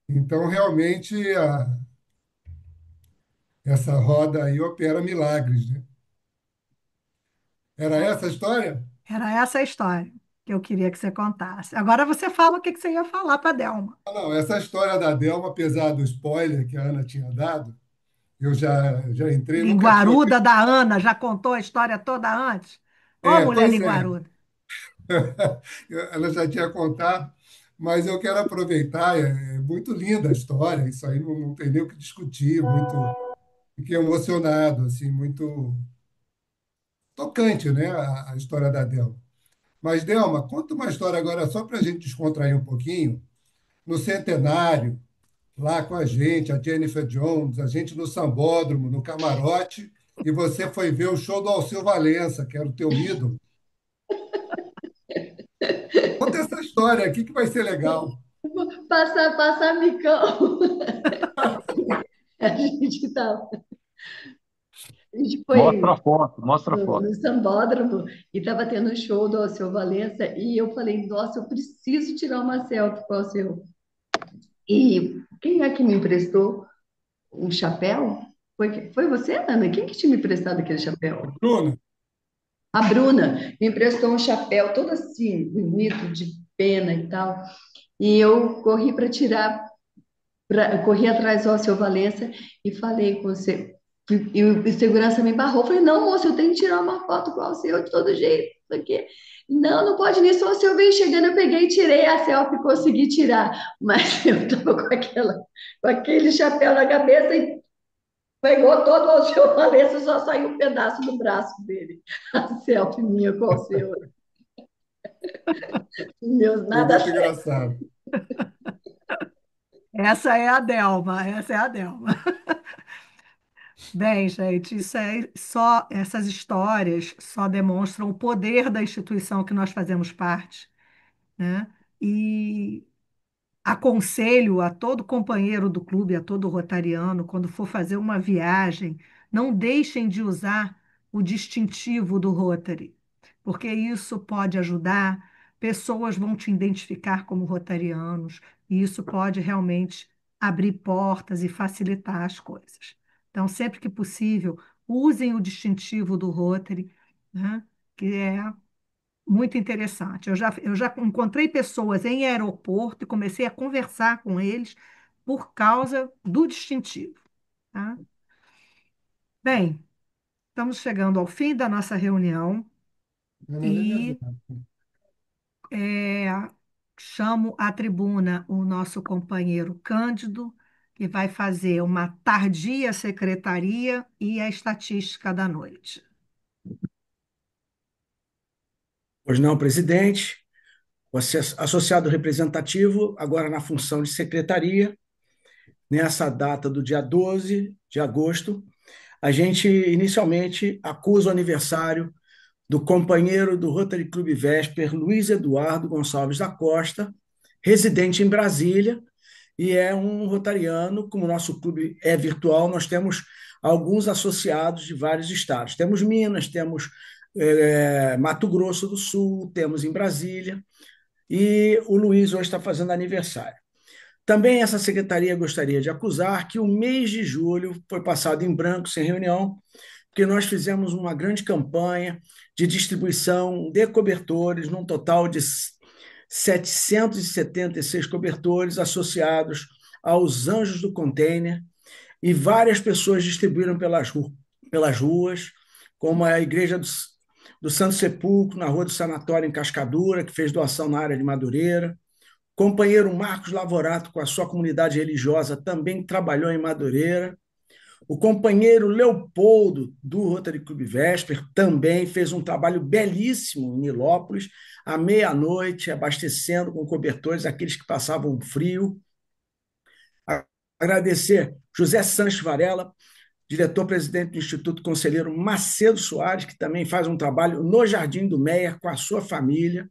Então, realmente, essa roda aí opera milagres, né? Era essa a história? Era essa a história que eu queria que você contasse. Agora você fala o que você ia falar para a Delma. Ah, não, essa história da Delma, apesar do spoiler que a Ana tinha dado, eu já entrei, nunca tinha Linguaruda ouvido. da Ana, já contou a história toda antes? Ô, mulher Pois é, linguaruda. ela já tinha contado, mas eu quero aproveitar, é muito linda a história, isso aí não tem nem o que discutir, muito, fiquei emocionado, assim, muito tocante, né, a história da Delma. Mas, Delma, conta uma história agora só para a gente descontrair um pouquinho. No centenário, lá com a gente, a Jennifer Jones, a gente no Sambódromo, no camarote, e você foi ver o show do Alceu Valença, que era o teu ídolo. Conta essa história aqui que vai ser legal. Passar micão. A gente tava, a gente Mostra foi a foto, mostra a no foto. Sambódromo e estava tendo um show do Alceu Valença e eu falei, nossa, eu preciso tirar uma selfie com o Alceu. E quem é que me emprestou um chapéu? Foi você, Ana? Quem que tinha me emprestado aquele chapéu? Bruna, A Bruna me emprestou um chapéu todo assim, bonito, de pena e tal. E eu corri para tirar, corri atrás do Alceu Valença e falei com você. E o segurança me barrou. Falei, não, moço, eu tenho que tirar uma foto com o Alceu de todo jeito. Isso aqui. Não, não pode nisso. O Alceu veio chegando, eu peguei e tirei a selfie e consegui tirar. Mas eu estava com aquele chapéu na cabeça e pegou todo o Alceu Valença, só saiu um pedaço do braço dele. A selfie minha com o Alceu. Meu, foi nada muito certo. engraçado. Essa é a Delma, essa é a Delma. Bem, gente, isso é só essas histórias só demonstram o poder da instituição que nós fazemos parte, né? E aconselho a todo companheiro do clube, a todo rotariano, quando for fazer uma viagem, não deixem de usar o distintivo do Rotary, porque isso pode ajudar, pessoas vão te identificar como rotarianos, e isso pode realmente abrir portas e facilitar as coisas. Então, sempre que possível, usem o distintivo do Rotary, né, que é muito interessante. Eu já encontrei pessoas em aeroporto e comecei a conversar com eles por causa do distintivo, tá? Bem, estamos chegando ao fim da nossa reunião Ana nem me e ajuda. é, chamo à tribuna o nosso companheiro Cândido, que vai fazer uma tardia secretaria e a estatística da noite. Pois não, presidente. O associado representativo, agora na função de secretaria, nessa data do dia 12 de agosto, a gente inicialmente acusa o aniversário do companheiro do Rotary Clube Vesper, Luiz Eduardo Gonçalves da Costa, residente em Brasília, e é um rotariano. Como o nosso clube é virtual, nós temos alguns associados de vários estados. Temos Minas, temos Mato Grosso do Sul, temos em Brasília, e o Luiz hoje está fazendo aniversário. Também essa secretaria gostaria de acusar que o mês de julho foi passado em branco, sem reunião, porque nós fizemos uma grande campanha de distribuição de cobertores, num total de 776 cobertores associados aos Anjos do Container, e várias pessoas distribuíram pelas ruas, como a Igreja do Santo Sepulcro, na Rua do Sanatório, em Cascadura, que fez doação na área de Madureira. Companheiro Marcos Lavorato, com a sua comunidade religiosa, também trabalhou em Madureira. O companheiro Leopoldo, do Rotary Clube Vesper, também fez um trabalho belíssimo em Nilópolis, à meia-noite, abastecendo com cobertores aqueles que passavam frio. Agradecer José Sanches Varela, diretor-presidente do Instituto Conselheiro Macedo Soares, que também faz um trabalho no Jardim do Meier com a sua família.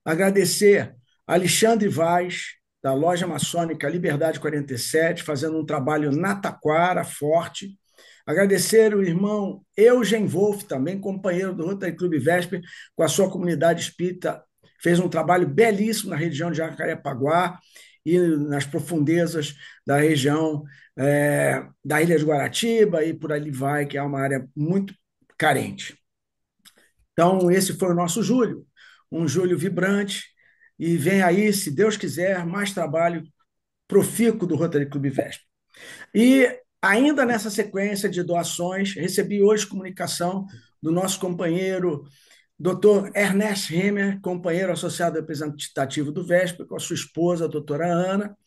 Agradecer Alexandre Vaz, da Loja Maçônica Liberdade 47, fazendo um trabalho na Taquara, forte. Agradecer o irmão Eugen Wolff, também companheiro do Rotary Clube Vesper, com a sua comunidade espírita, fez um trabalho belíssimo na região de Jacarepaguá e nas profundezas da região da Ilha de Guaratiba e por ali vai, que é uma área muito carente. Então, esse foi o nosso julho, um julho vibrante, e vem aí, se Deus quiser, mais trabalho profícuo do Rotary Clube Vesper. E ainda nessa sequência de doações, recebi hoje comunicação do nosso companheiro Dr. Ernest Hemmer, companheiro associado representativo do Vesper, com a sua esposa, a doutora Ana,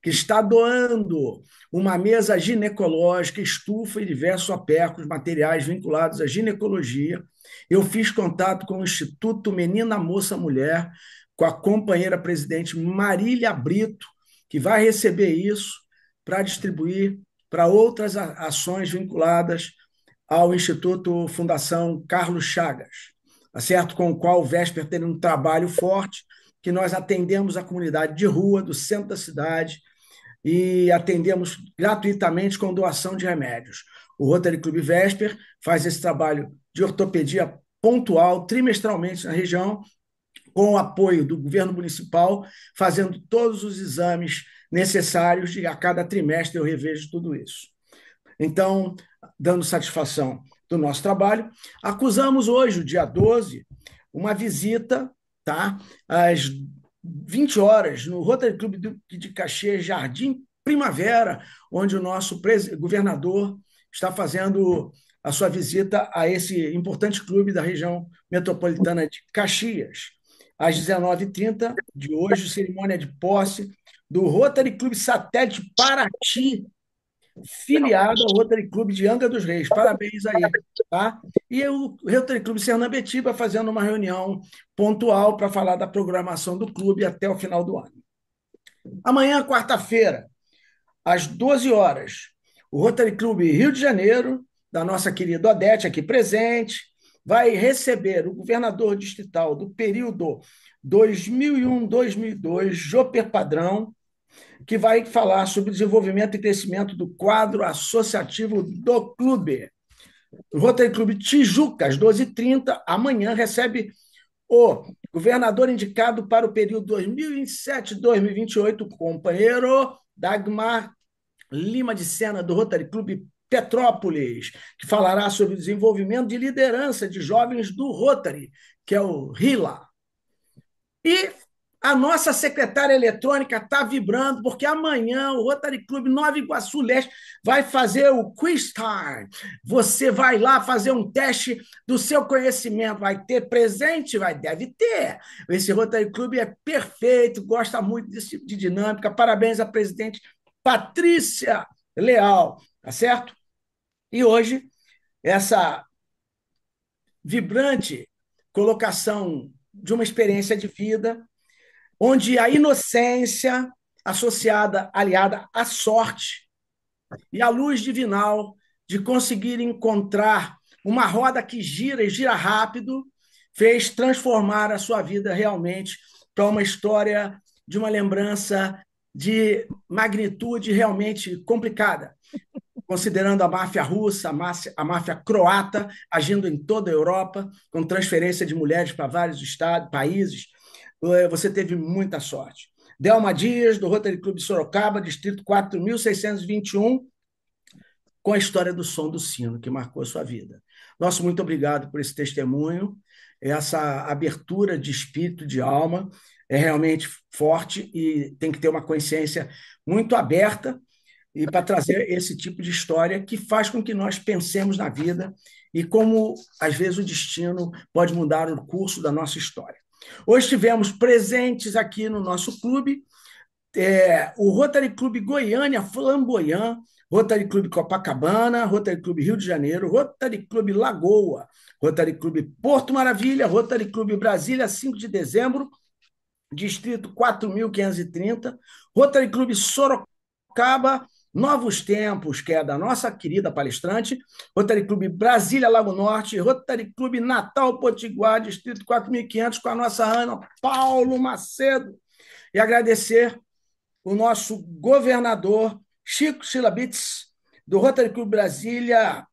que está doando uma mesa ginecológica, estufa e diversos apérculos, materiais vinculados à ginecologia. Eu fiz contato com o Instituto Menina Moça Mulher, com a companheira presidente Marília Brito, que vai receber isso para distribuir para outras ações vinculadas ao Instituto Fundação Carlos Chagas, tá certo? Com o qual o Vesper tem um trabalho forte, que nós atendemos a comunidade de rua, do centro da cidade, e atendemos gratuitamente com doação de remédios. O Rotary Clube Vesper faz esse trabalho de ortopedia pontual, trimestralmente na região, com o apoio do governo municipal, fazendo todos os exames necessários, e a cada trimestre eu revejo tudo isso. Então, dando satisfação do nosso trabalho, acusamos hoje, o dia 12, uma visita, tá, às 20 horas, no Rotary Clube de Caxias, Jardim Primavera, onde o nosso governador está fazendo a sua visita a esse importante clube da região metropolitana de Caxias. Às 19h30 de hoje, cerimônia de posse do Rotary Clube Satélite Paraty, filiado ao Rotary Clube de Angra dos Reis. Parabéns aí. Tá? E o Rotary Clube Sernambetiba fazendo uma reunião pontual para falar da programação do clube até o final do ano. Amanhã, quarta-feira, às 12 horas, o Rotary Clube Rio de Janeiro, da nossa querida Odete, aqui presente, vai receber o governador distrital do período 2001-2002, Joper Padrão, que vai falar sobre o desenvolvimento e crescimento do quadro associativo do clube. O Rotary Clube Tijuca, às 12h30, amanhã, recebe o governador indicado para o período 2027-2028, o companheiro Dagmar Lima de Sena, do Rotary Clube Petrópolis, que falará sobre o desenvolvimento de liderança de jovens do Rotary, que é o RILA. E a nossa secretária eletrônica está vibrando, porque amanhã o Rotary Clube Nova Iguaçu Leste vai fazer o Quiz Time. Você vai lá fazer um teste do seu conhecimento. Vai ter presente? Deve ter. Esse Rotary Clube é perfeito, gosta muito desse tipo de dinâmica. Parabéns à presidente Patrícia Leal, tá certo? E hoje, essa vibrante colocação de uma experiência de vida, onde a inocência associada, aliada à sorte e à luz divinal de conseguir encontrar uma roda que gira e gira rápido, fez transformar a sua vida realmente para uma história de uma lembrança de magnitude realmente complicada, considerando a máfia russa, a máfia croata, agindo em toda a Europa, com transferência de mulheres para vários países. Você teve muita sorte. Delma Dias, do Rotary Clube Sorocaba, distrito 4.621, com a história do som do sino, que marcou a sua vida. Nosso muito obrigado por esse testemunho, essa abertura de espírito, de alma, é realmente forte e tem que ter uma consciência muito aberta. e para trazer esse tipo de história que faz com que nós pensemos na vida e como, às vezes, o destino pode mudar o curso da nossa história. Hoje tivemos presentes aqui no nosso clube o Rotary Clube Goiânia Flamboyant, Rotary Clube Copacabana, Rotary Clube Rio de Janeiro, Rotary Clube Lagoa, Rotary Clube Porto Maravilha, Rotary Clube Brasília, 5 de dezembro, Distrito 4.530, Rotary Clube Sorocaba, Novos Tempos, que é da nossa querida palestrante, Rotary Clube Brasília Lago Norte, Rotary Clube Natal Potiguar, Distrito 4.500, com a nossa Ana Paulo Macedo. E agradecer o nosso governador Chico Silabitz, do Rotary Clube Brasília,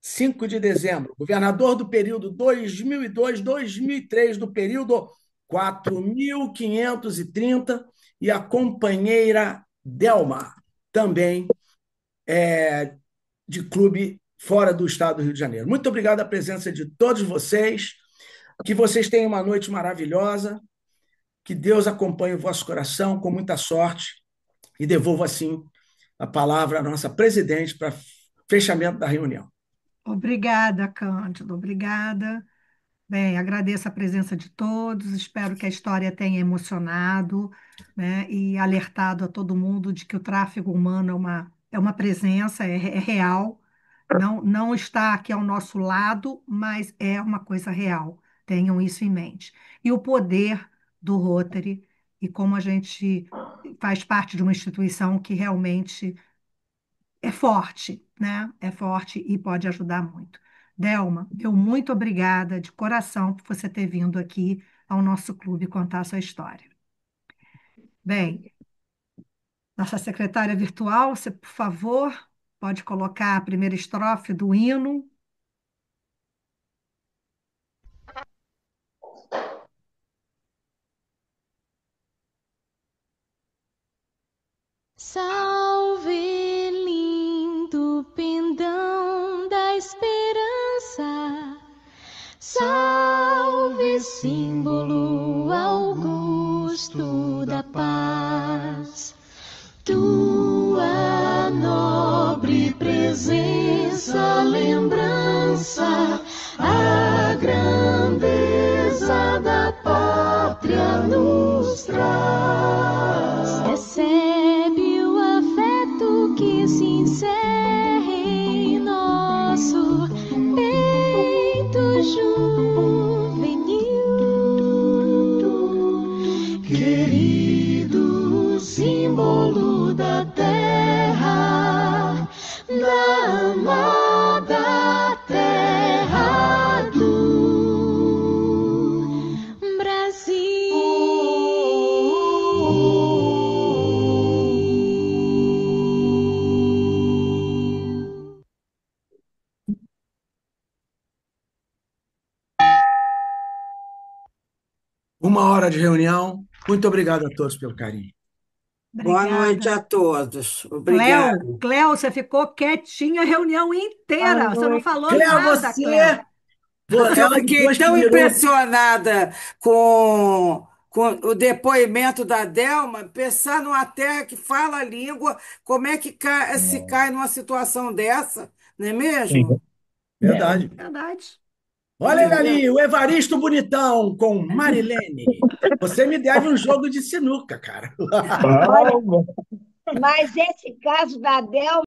5 de dezembro, governador do período 2002-2003, do período 4.530, e a companheira Delma, também de clube fora do estado do Rio de Janeiro. Muito obrigado a presença de todos vocês, que vocês tenham uma noite maravilhosa, que Deus acompanhe o vosso coração com muita sorte e devolvo, assim, a palavra à nossa presidente para fechamento da reunião. Obrigada, Cândido, obrigada. Bem, agradeço a presença de todos, espero que a história tenha emocionado, né, e alertado a todo mundo de que o tráfego humano é uma presença, é real, não está aqui ao nosso lado, mas é uma coisa real, tenham isso em mente. E o poder do Rotary, e como a gente faz parte de uma instituição que realmente é forte, né? É forte e pode ajudar muito. Delma, meu muito obrigada de coração por você ter vindo aqui ao nosso clube contar a sua história. Bem, nossa secretária virtual, você, por favor, pode colocar a primeira estrofe do hino. Salve, lindo pendão da esperança, salve, símbolo augusto da paz. Tua nobre presença, lembrança, a grandeza da pátria nos traz. Recebe o afeto que se encerra em nosso peito juvenil, querido símbolo da terra, da amada terra do Brasil. Uma hora de reunião. Muito obrigado a todos pelo carinho. Boa noite Obrigada. a todos. Obrigada. Cléo, você ficou quietinha a reunião inteira. Você não falou Cléo, nada, Cléo. você Eu fiquei depois que tão virou... impressionada com o depoimento da Delma, pensar numa terra que fala a língua, como é que se cai numa situação dessa, não é mesmo? Verdade. Verdade. Olha ele ali, o Evaristo Bonitão com Marilene. Você me deve um jogo de sinuca, cara. Ah, Mas esse caso da Delma